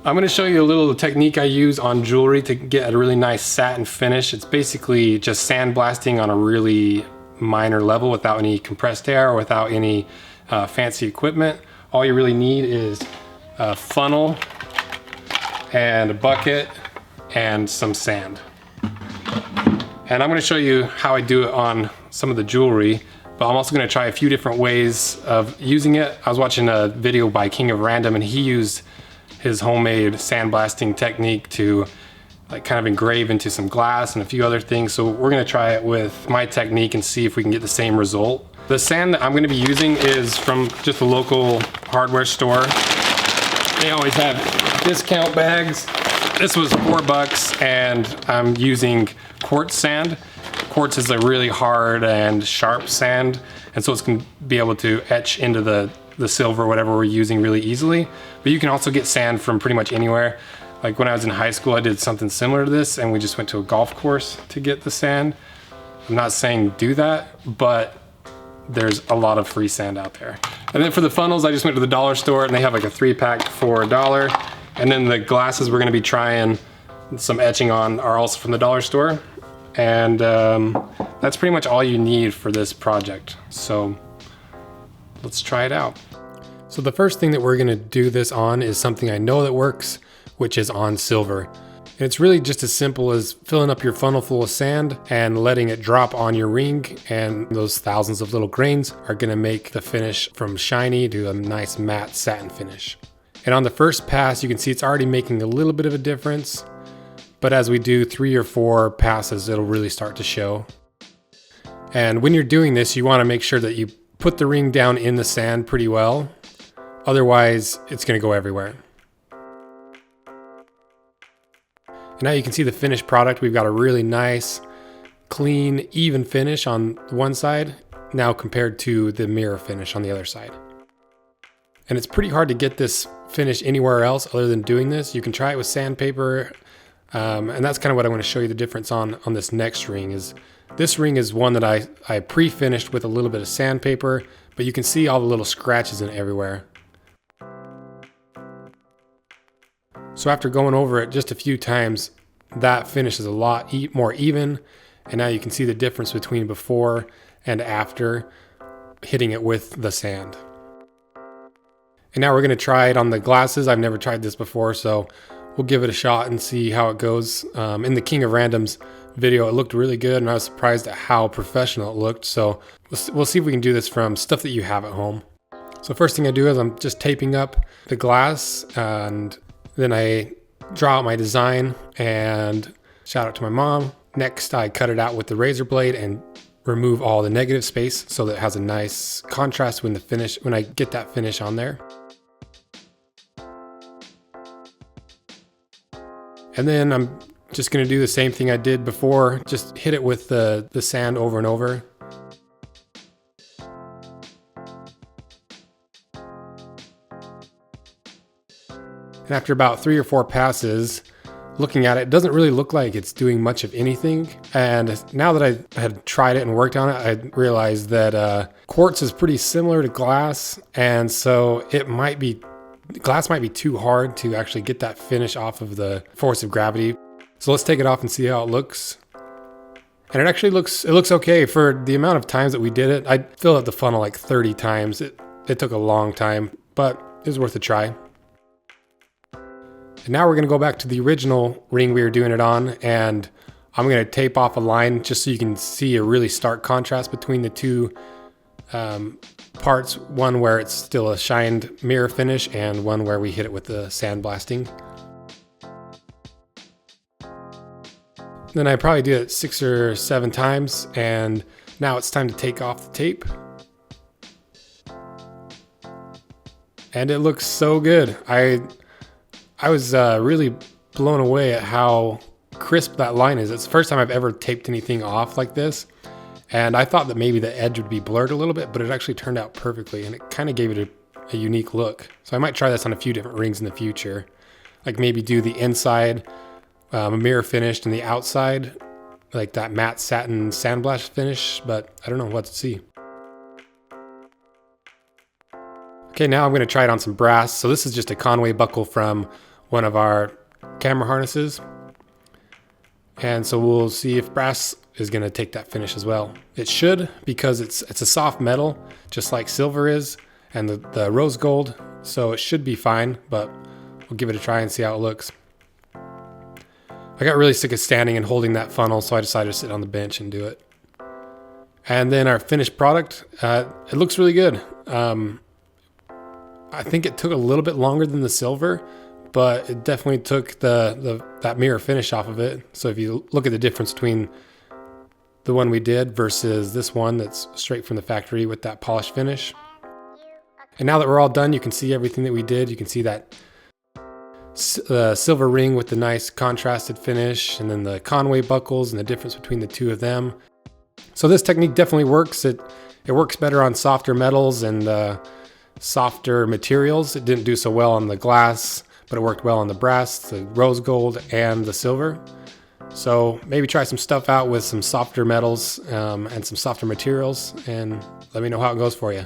I'm going to show you a little technique I use on jewelry to get a really nice satin finish. It's basically just sandblasting on a really minor level without any compressed air or without any fancy equipment. All you really need is a funnel and a bucket and some sand. And I'm going to show you how I do it on some of the jewelry, but I'm also going to try a few different ways of using it. I was watching a video by King of Random, and he used his homemade sandblasting technique to kind of engrave into some glass and a few other things. So we're gonna try it with my technique and see if we can get the same result. The sand that I'm gonna be using is from just a local hardware store. They always have discount bags. This was $4 and I'm using quartz sand. Quartz is a really hard and sharp sand, and so it's gonna be able to etch into the silver or whatever we're using really easily. But you can also get sand from pretty much anywhere. Like when I was in high school, I did something similar to this, and we just went to a golf course to get the sand. I'm not saying do that, but there's a lot of free sand out there. And then for the funnels, I just went to the dollar store, and they have like a 3-pack for $1. And then the glasses we're gonna be trying some etching on are also from the dollar store. And that's pretty much all you need for this project. So let's try it out. So the first thing that we're gonna do this on is something I know that works, which is on silver. And it's really just as simple as filling up your funnel full of sand and letting it drop on your ring, and those thousands of little grains are gonna make the finish from shiny to a nice matte satin finish. And on the first pass, you can see it's already making a little bit of a difference, but as we do 3 or 4 passes, it'll really start to show. And when you're doing this, you wanna make sure that you put the ring down in the sand pretty well. Otherwise, it's gonna go everywhere. And now you can see the finished product. We've got a really nice, clean, even finish on one side, now compared to the mirror finish on the other side. And it's pretty hard to get this finish anywhere else other than doing this. You can try it with sandpaper, and that's kind of what I want to show you the difference on this next ring. Is this ring is one that I pre-finished with a little bit of sandpaper, but you can see all the little scratches in it everywhere. So after going over it just a few times, that finish is a lot more even, and now you can see the difference between before and after hitting it with the sand. And now we're going to try it on the glasses. I've never tried this before, so we'll give it a shot and see how it goes. In the King of Random's video, it looked really good, and I was surprised at how professional it looked. So we'll see if we can do this from stuff that you have at home. So first thing I do is I'm just taping up the glass, and then I draw out my design, and shout out to my mom. Next, I cut it out with the razor blade and remove all the negative space so that it has a nice contrast when I get that finish on there. And then I'm just gonna do the same thing I did before, just hit it with the sand over and over. And after about 3 or 4 passes, looking at it, it doesn't really look like it's doing much of anything. And now that I had tried it and worked on it, I realized that quartz is pretty similar to glass. And so glass might be too hard to actually get that finish off of the force of gravity. So let's take it off and see how it looks. And it actually looks okay for the amount of times that we did it. I filled up the funnel like 30 times. It took a long time, but it was worth a try. And now we're gonna go back to the original ring we were doing it on, and I'm gonna tape off a line just so you can see a really stark contrast between the two parts. One where it's still a shined mirror finish, and one where we hit it with the sandblasting. Then I probably do it 6 or 7 times, and now it's time to take off the tape. And it looks so good. I was really blown away at how crisp that line is. It's the first time I've ever taped anything off like this. And I thought that maybe the edge would be blurred a little bit, but it actually turned out perfectly, and it kind of gave it a unique look. So I might try this on a few different rings in the future. Like maybe do the inside a mirror finished and the outside like that matte satin sandblast finish, but I don't know what to see. Okay, now I'm going to try it on some brass. So this is just a Conway buckle from one of our camera harnesses. And so we'll see if brass is going to take that finish as well. It should, because it's a soft metal, just like silver is, and the rose gold. So it should be fine, but we'll give it a try and see how it looks. I got really sick of standing and holding that funnel, so I decided to sit on the bench and do it. And then our finished product, it looks really good. I think it took a little bit longer than the silver, but it definitely took that mirror finish off of it. So if you look at the difference between the one we did versus this one that's straight from the factory with that polished finish. And now that we're all done, you can see everything that we did. You can see that silver ring with the nice contrasted finish, and then the Conway buckles and the difference between the two of them. So this technique definitely works. It works better on softer metals and softer materials. It didn't do so well on the glass, but it worked well on the brass, the rose gold, and the silver. So maybe try some stuff out with some softer metals and some softer materials, and let me know how it goes for you.